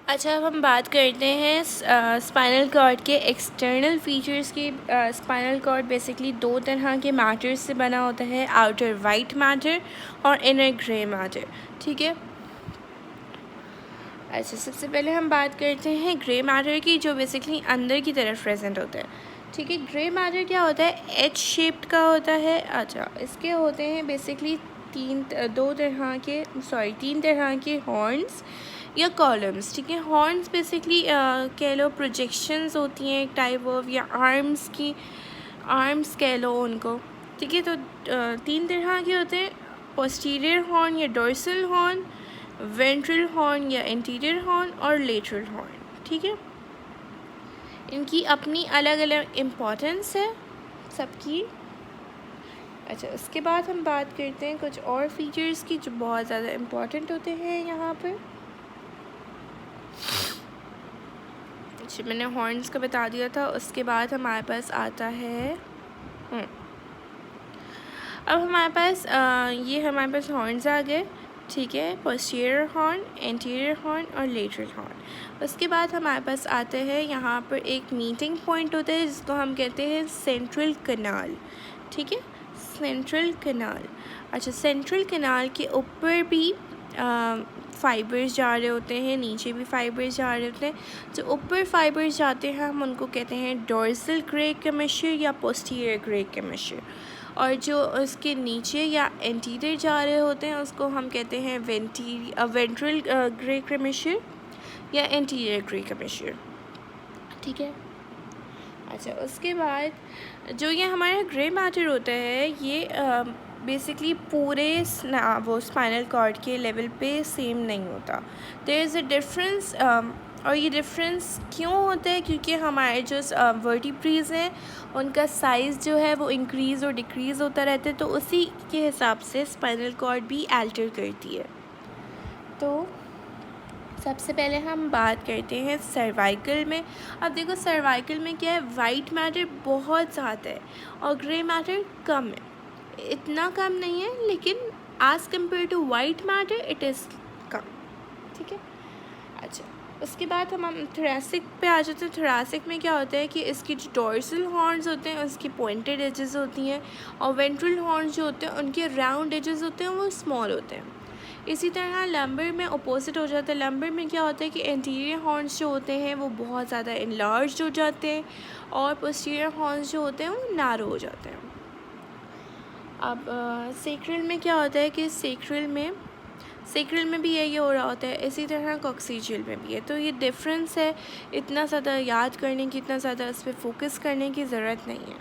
अच्छा, अब हम बात करते हैं स्पाइनल कॉर्ड के एक्सटर्नल फीचर्स की। स्पाइनल कॉर्ड बेसिकली दो तरह के मैटर से बना होता है, आउटर वाइट मैटर और इनर ग्रे मैटर। ठीक है। अच्छा, सबसे पहले हम बात करते हैं ग्रे मैटर की, जो बेसिकली अंदर की तरफ प्रेजेंट होता है। ठीक है। ग्रे मैटर क्या होता है? एच शेप्ड का होता है। अच्छा, इसके होते हैं बेसिकली तीन तरह के हॉर्न्स या कॉलम्स। ठीक है। हॉर्न्स बेसिकली कह लो प्रोजेक्शंस होती हैं एक टाइप ऑफ, या आर्म्स कह लो उनको। ठीक है। तो तीन तरह के होते हैं, पोस्टीरियर हॉर्न या डोर्सल हॉर्न, वेंट्रल हॉर्न या एंटीरियर हॉर्न और लेटरल हॉर्न। ठीक है। इनकी अपनी अलग अलग इम्पोर्टेंस है सबकी। अच्छा, उसके बाद हम बात करते हैं कुछ और फीचर्स की जो बहुत ज़्यादा इम्पोर्टेंट होते हैं यहाँ पर। अच्छा, मैंने हॉर्न्स का बता दिया था। उसके बाद हमारे पास आता है अब हमारे पास हमारे पास हॉर्न्स आ गए। ठीक है। पोस्टीरियर हॉर्न, एंटीरियर हॉर्न और लेटरल हॉर्न। उसके बाद हमारे पास आते हैं यहाँ पर एक मीटिंग पॉइंट होता है जिसको हम कहते हैं सेंट्रल कैनाल। ठीक है। Central canal. अच्छा, सेंट्रल कैनाल के ऊपर भी फाइबर्स जा रहे होते हैं, नीचे भी फाइबर्स जा रहे होते हैं। जो ऊपर फाइबर्स जाते हैं हम उनको कहते हैं डोर्सल ग्रे कैमेशर या पोस्टीरियर ग्रे कैमेशर, और जो उसके नीचे या एंटीरियर जा रहे होते हैं उसको हम कहते हैं वेंट्रल ग्रे कैमेशर या एंटीरियर ग्रे कैमेशर। ठीक है। अच्छा, उसके बाद जो ये हमारा ग्रे मैटर होता है ये बेसिकली पूरे वो स्पाइनल कॉर्ड के लेवल पे सेम नहीं होता। There is a difference. और ये डिफरेंस क्यों होता है? क्योंकि हमारे जो वर्टिब्रेज हैं उनका साइज़ जो है वो इंक्रीज़ और डिक्रीज़ होता रहता है, तो उसी के हिसाब से स्पाइनल कॉर्ड भी अल्टर करती है। तो सबसे पहले हम बात करते हैं सर्वाइकल में। अब देखो, सर्वाइकल में क्या है, वाइट मैटर बहुत ज़्यादा है और ग्रे मैटर कम है। इतना कम नहीं है, लेकिन as compare to white matter it is कम। ठीक है। अच्छा, उसके बाद हम थोरेसिक पे आ जाते हैं। थोरेसिक में क्या होता है कि इसकी जो डोर्सल हॉर्न्स होते हैं उसकी पॉइंटेड एजेस होती हैं, और वेंट्रल हॉर्न्स जो होते हैं उनके राउंड एजेस होते हैं, वो स्मॉल होते हैं। इसी तरह लंबर में अपोजिट हो जाता है। लंबर में क्या होता है कि एंटीरियर हॉर्न्स जो होते हैं वो बहुत ज़्यादा इनलार्ज हो जाते हैं, और पोस्टीरियर हॉर्न्स जो होते हैं वो नैरो हो जाते हैं। अब सेक्रल में क्या होता है कि सेक्रल में भी यही हो रहा होता है, इसी तरह कॉक्सिजियल में भी है। तो ये डिफरेंस है, इतना ज़्यादा याद करने की, इतना ज़्यादा इस पर फोकस करने की ज़रूरत नहीं है।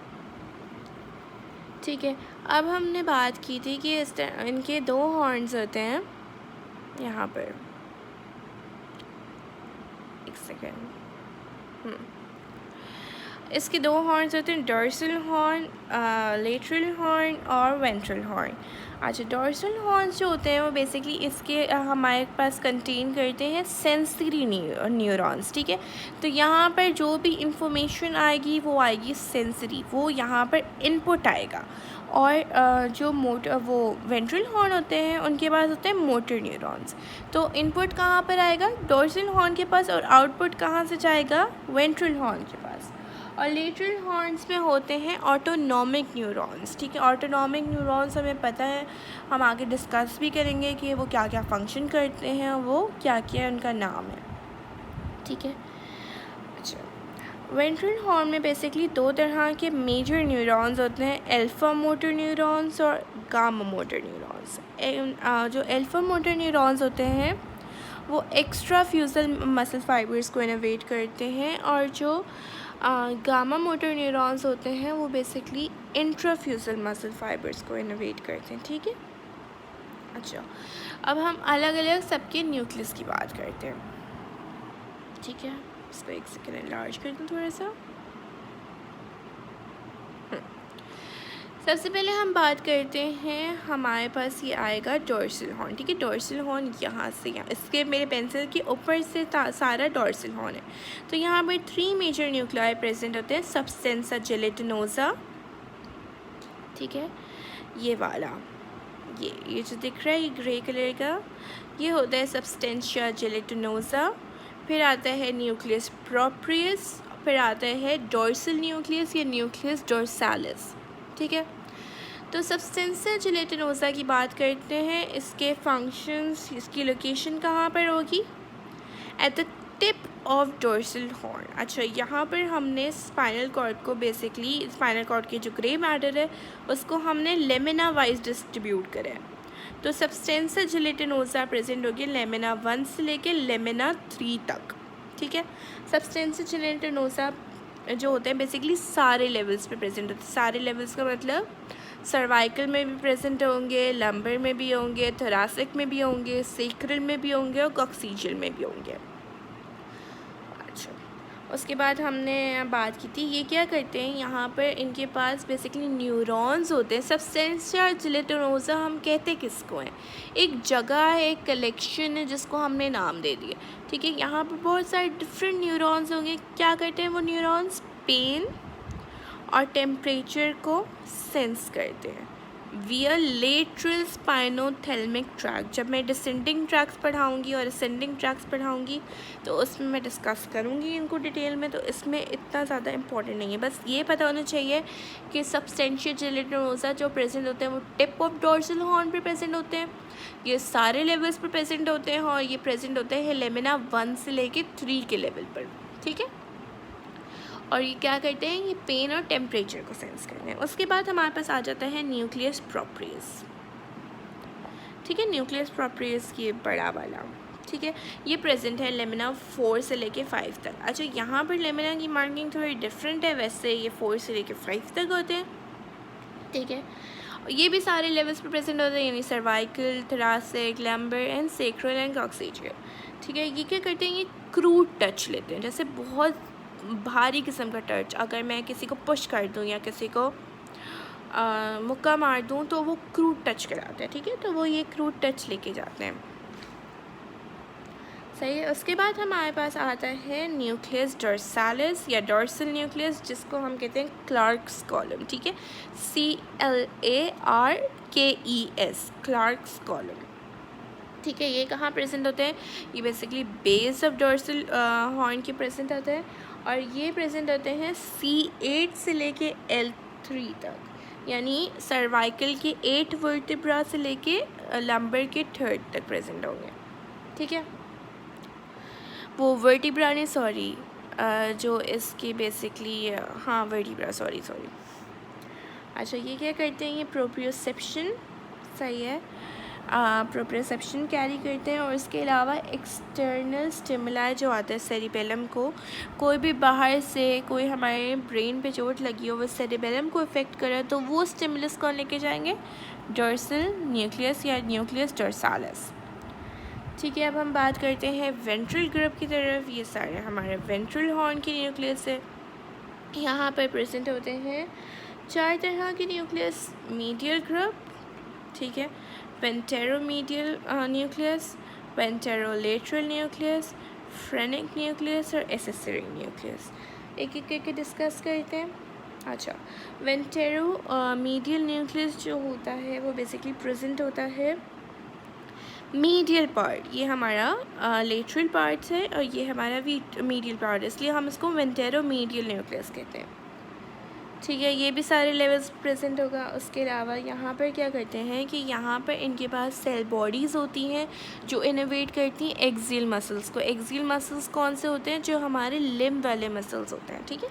ठीक है। अब हमने बात की थी कि इनके दो हॉर्न्स होते हैं यहाँ पर। एक सेकेंड। इसके दो हॉर्न्स होते हैं, डोर्सल हॉर्न, लेटरल हॉर्न और वेंट्रल हॉर्न। अच्छा, डोर्सल हॉर्न्स जो होते हैं वो बेसिकली इसके हमारे पास कंटेन करते हैं सेंसरी न्यूरॉन्स। ठीक है। तो यहाँ पर जो भी इंफॉर्मेशन आएगी वो आएगी सेंसरी, वो यहाँ पर इनपुट आएगा। और जो वो वेंट्रल हॉर्न होते हैं उनके पास होते हैं मोटर न्यूरॉन्स। तो इनपुट कहाँ पर आएगा? डोर्सल हॉर्न के पास, और आउटपुट कहाँ से जाएगा? वेंट्रल हॉर्न के पास। और लेटरल हॉर्न्स में होते हैं ऑटोनॉमिक न्यूरॉन्स। ठीक है। ऑटोनॉमिक न्यूरॉन्स हमें पता है, हम आगे डिस्कस भी करेंगे कि वो क्या क्या फंक्शन करते हैं, वो क्या क्या उनका नाम है। ठीक है। अच्छा, वेंट्रल हॉर्न में बेसिकली दो तरह के मेजर न्यूरॉन्स होते हैं, अल्फा मोटर न्यूरॉन्स और गामा मोटर न्यूरॉन्स। जो अल्फा मोटर न्यूरॉन्स होते हैं वो एक्स्ट्रा फ्यूजल मसल फाइबर्स को इनोवेट करते हैं, और जो गामा मोटर न्यूरॉन्स होते हैं वो बेसिकली इंट्राफ्यूजल मसल फाइबर्स को इनोवेट करते हैं। ठीक है। अच्छा, अब हम अलग अलग सबके न्यूक्लियस की बात करते हैं। ठीक है। इसको एक सेकेंड एनलार्ज कर दूँ थोड़ा सा। सबसे पहले हम बात करते हैं, हमारे पास ये आएगा डोर्सल हॉर्न। ठीक है। डोर्सल हॉर्न यहाँ से यहाँ, इसके मेरे पेंसिल के ऊपर से सारा डोर्सल हॉर्न है। तो यहाँ पर 3 मेजर न्यूक्लियाई प्रेजेंट होते हैं। सबस्टेंसा जेलेटिनोसा, ठीक है, ये वाला, ये जो दिख रहा है ये ग्रे कलर का, ये होता है सबस्टेंशिया जेलेटिनोसा। फिर आता है न्यूक्लियस प्रोप्रियस, फिर आता है डोर्सल न्यूक्लियस या न्यूक्लियस डोर्सालिस। ठीक है, तो सब्सटेंशियल जेलेटिनोसा की बात करते हैं। इसके फंक्शंस, इसकी लोकेशन कहाँ पर होगी? At the tip of dorsal horn. अच्छा, यहाँ पर हमने स्पाइनल कॉर्ड को बेसिकली, स्पाइनल कॉर्ड के जो ग्रे मैटर है उसको हमने लेमिना वाइज डिस्ट्रीब्यूट करा है। तो सब्सटेंशियल जेलेटिनोसा प्रेजेंट होगी लेमिना 1 से लेके लेमिना 3 तक। ठीक है, सब्सटेंशियल जेलेटिनोसा जो होते हैं बेसिकली सारे लेवल्स पे प्रेजेंट होते हैं। सारे लेवल्स का मतलब सर्वाइकल में भी प्रेजेंट होंगे, लंबर में भी होंगे, थोरासिक में भी होंगे, सेक्रल में भी होंगे और कॉक्सीजियल में भी होंगे। अच्छा, उसके बाद हमने बात की थी ये क्या करते हैं, यहाँ पर इनके पास बेसिकली न्यूरॉन्स होते हैं। सब्सटेंशियल जेलेटिनोसा हम कहते किसको हैं? एक जगह है, एक कलेक्शन है जिसको हमने नाम दे दिया। ठीक है, यहाँ पर बहुत सारे डिफरेंट न्यूरॉन्स होंगे। क्या करते हैं वो न्यूरॉन्स? पेन और टेम्परेचर को सेंस करते हैं विया लेटरल स्पाइनोथेलमिक ट्रैक्ट। जब मैं डिसेंडिंग ट्रैक्स पढ़ाऊंगी और असेंडिंग ट्रैक्स पढ़ाऊंगी तो उसमें मैं डिस्कस करूंगी इनको डिटेल में, तो इसमें इतना ज़्यादा इंपॉर्टेंट नहीं है। बस ये पता होना चाहिए कि सब्सटेंशियल जेलेटिनोसा जो प्रेजेंट होते हैं वो टिप ऑफ डोर्सल हॉर्न पे प्रेजेंट होते हैं। ये सारे लेवल्स पर प्रेजेंट होते हैं और ये प्रेजेंट होते हैं लेमिना 1 से लेके 3 के लेवल पर। ठीक है, और ये क्या करते हैं? ये पेन और टेम्परेचर को सेंस करते हैं। उसके बाद हमारे पास आ जाता है न्यूक्लियस प्रोप्रियस। ठीक है, न्यूक्लियस प्रोप्रियस ये बड़ा वाला। ठीक है, ये प्रेजेंट है लेमिना 4 से लेके 5 तक। अच्छा, यहाँ पर लेमिना की मार्किंग थोड़ी डिफरेंट है, वैसे ये 4 से लेके 5 तक होते हैं। ठीक है, ये भी सारे लेवल्स पर प्रेजेंट होते हैं, यानी cervical, thoracic, lumbar and sacral and coccygeal. ठीक है, ये क्या करते हैं? ये क्रूड टच लेते हैं, जैसे बहुत भारी किस्म का टच। अगर मैं किसी को पुश कर दूं या किसी को मुक्का मार दूं तो वो क्रूड टच कराते हैं। ठीक है, तो वो ये क्रूड टच लेके जाते हैं। सही है, उसके बाद हमारे पास आता है न्यूक्लियस डोर्सालिस या डोर्सल न्यूक्लियस, जिसको हम कहते हैं क्लार्क्स कॉलम। ठीक है, CLARKES, क्लार्क्स कॉलम। ठीक है, ये कहाँ प्रेजेंट होते हैं? ये basically base of dorsal horn के प्रेजेंट होते हैं और ये प्रेजेंट होते हैं C8 से लेके L3 तक, यानी सर्वाइकल के 8 वर्टिब्रा से लेके लंबर के 3rd तक प्रेजेंट होंगे। ठीक है, वो वर्टिब्रा ने सॉरी जो इसके बेसिकली हाँ वर्टिब्रा सॉरी। अच्छा, ये क्या करते हैं? ये प्रोप्रियोसेप्शन, सही है, प्रोप्रियोसेप्शन कैरी करते हैं और इसके अलावा एक्सटर्नल स्टिमुलाई जो आता है सेरिबेलम को, कोई भी बाहर से कोई हमारे ब्रेन पे चोट लगी हो, वो सेरिबेलम को इफ़ेक्ट करे तो वो स्टिमुलस कौन लेके जाएंगे? डोर्सल न्यूक्लियस या न्यूक्लियस डोर्सालिस। ठीक है, अब हम बात करते हैं वेंट्रल ग्रुप की तरफ। ये सारे हमारे वेंट्रल हॉर्न के न्यूक्लियस है। यहाँ पर प्रेजेंट होते हैं 4 तरह के न्यूक्लियस। मीडियल ग्रुप, ठीक है, वेंटेरोमीडियल न्यूक्लियस, वेंटेरोलेटरल न्यूक्लियस, फ्रेनिक न्यूक्लियस और एसेसरी न्यूक्लियस। एक एक करके डिस्कस करते हैं। अच्छा, वेंटेरोमीडियल न्यूक्लियस जो होता है वो बेसिकली प्रेजेंट होता है मीडियल पार्ट, ये हमारा लेटरल पार्ट है और ये हमारा मीडियल पार्ट है, इसलिए हम इसको वेंटेरोमीडियल न्यूक्लियस कहते हैं। ठीक है, ये भी सारे लेवल्स प्रेजेंट होगा। उसके अलावा यहाँ पर क्या करते हैं कि यहाँ पर इनके पास सेल बॉडीज़ होती हैं जो इनोवेट करती हैं एक्सियल मसल्स को। एक्सियल मसल्स कौन से होते हैं? जो हमारे लिम्ब वाले मसल्स होते हैं। ठीक है,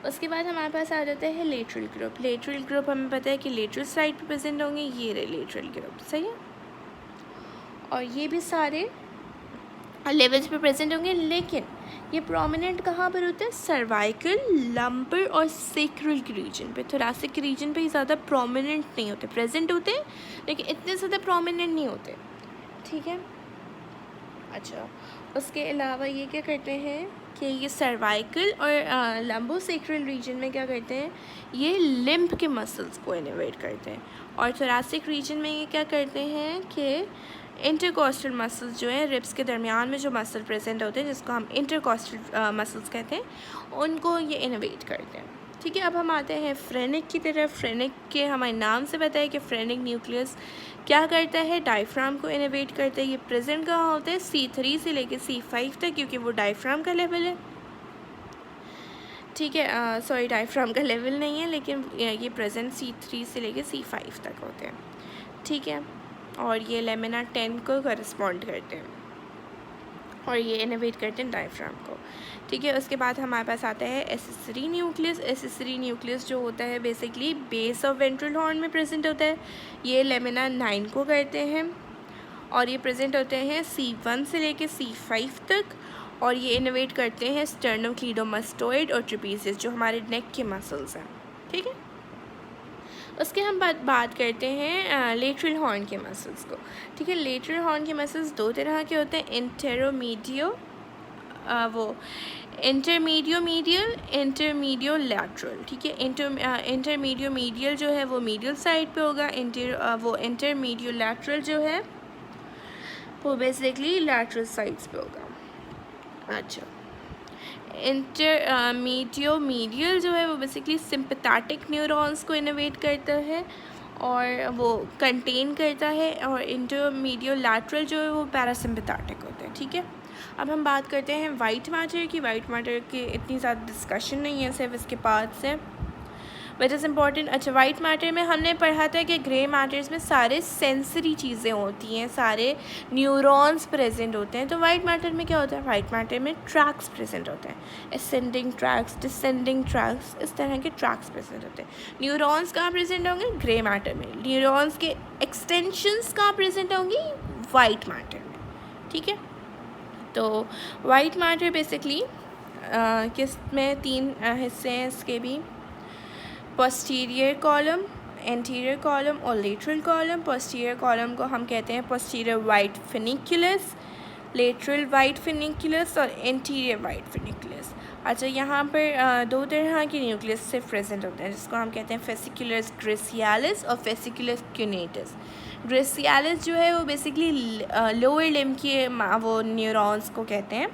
उसके बाद हमारे पास आ जाता है लेटरल ग्रुप। लेटरल ग्रुप हमें पता है कि लेटरल साइड पे प्रेजेंट होंगे, ये रहे लेटरल ग्रुप, सही है, और ये भी सारे लेवल्स पे प्रेजेंट होंगे, लेकिन ये प्रोमिनेंट कहाँ पर होते हैं? सर्वाइकल, लंबर और सेक्रल के रीजन पे। थोरासिक के रीजन पे ही ज़्यादा प्रोमिनेंट नहीं होते, प्रेजेंट होते हैं लेकिन इतने ज़्यादा प्रोमिनेंट नहीं होते। ठीक है, अच्छा, उसके अलावा ये क्या करते हैं कि ये सर्वाइकल और लंबोसेक्रल रीजन में क्या करते हैं? ये लिम्ब के मसल्स को इनोवेट करते हैं, और थोरासिक रीजन में ये क्या करते हैं कि इंटरकॉस्टल मसल्स जो हैं, रिब्स के दरमियान में जो मसल प्रेजेंट होते हैं जिसको हम इंटरकॉस्टल मसल्स कहते हैं, उनको ये इनोवेट करते हैं। ठीक है, अब हम आते हैं फ्रेनिक की तरफ। फ्रेनिक के हमारे नाम से पता है कि फ्रेनिक न्यूक्लियस क्या करता है, डायफ्राम को इनोवेट करता है। ये प्रेजेंट कहाँ होता है, C3 से लेके C5 तक, क्योंकि वो डायफ्राम का लेवल है। ठीक है, सॉरी डायफ्राम का लेवल नहीं है, लेकिन ये प्रेजेंट C3 से लेके C5 तक होते हैं। ठीक है, और ये लेमिना 10 को करस्पॉन्ड करते हैं और ये इनोवेट करते हैं डायफ्राम को। ठीक है, उसके बाद हमारे पास आता है एसेसरी न्यूक्लियस। एसेसरी न्यूक्लियस जो होता है basically base of ventral horn में प्रेजेंट होता है। ये लेमिना 9 को करते हैं और ये प्रेजेंट होते हैं C1 से लेके C5 तक, और ये इनोवेट करते हैं स्टर्नोक्लीडोमास्टोइड और ट्रेपीजियस जो हमारे नेक के मसल्स हैं। ठीक है, उसके हम बात करते हैं लेटरल हॉर्न के मसल्स को। ठीक है, लेटरल हॉर्न के मसल्स दो तरह के होते हैं, इंटरमीडियो लैटरल। ठीक है, इंटरमीडियो जो है वो मीडियल साइड पे होगा, वो इंटरमीडियो लैटरल जो है वो बेसिकली लैटरल साइड्स पे होगा। अच्छा, मीडियल जो है वो बेसिकली सिंपैथेटिक न्यूरॉन्स को इनोवेट करता है और वो कंटेन करता है, और इंटरमीडियो लैटरल जो है वो पैरासिम्पैथेटिक होता है। ठीक है, अब हम बात करते हैं वाइट मैटर की। वाइट मैटर की इतनी ज़्यादा डिस्कशन नहीं है, सिर्फ इसके पार्ट्स हैं, बट इज़ इम्पॉर्टेंट। अच्छा, वाइट मैटर में हमने पढ़ा था कि ग्रे मैटर्स में सारे सेंसरी चीज़ें होती हैं, सारे न्यूरॉन्स प्रेजेंट होते हैं। तो वाइट मैटर में क्या होता है, वाइट मैटर में ट्रैक्स प्रेजेंट होते हैं, असेंडिंग ट्रैक्स, डिसेंडिंग ट्रैक्स, इस तरह के ट्रैक्स प्रेजेंट होते हैं। न्यूरॉन्स कहाँ प्रेजेंट होंगे, ग्रे मैटर में। न्यूरॉन्स के एक्सटेंशंस कहाँ प्रेजेंट होंगी, वाइट मैटर में। ठीक है, तो वाइट मैटर बेसिकली किस में 3 हिस्से हैं इसके भी, पोस्टीरियर कॉलम, एंटीरियर कॉलम और लेटरल कॉलम। पोस्टीरियर कॉलम को हम कहते हैं पोस्टीरियर वाइट फिनिकुलस, लेटरल वाइट फिनिकुलस और एंटीरियर वाइट फिनिकुलस। अच्छा, यहाँ पर 2 तरह के न्यूक्लियस से प्रेजेंट होते हैं, जिसको हम कहते हैं फेसिकुलस ग्रेसियालिस और फेसिकुलस क्यूनेटस। ग्रेसियालिस जो है वो बेसिकली लोअर लिम्ब के वो न्यूरॉन्स को कहते हैं,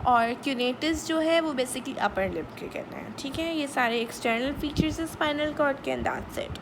और क्यूनेटिस जो है वो बेसिकली अपर लिप के कहते हैं। ठीक है, ये सारे एक्सटर्नल फीचर्स है स्पाइनल कॉर्ड के, एंड दैट्स इट।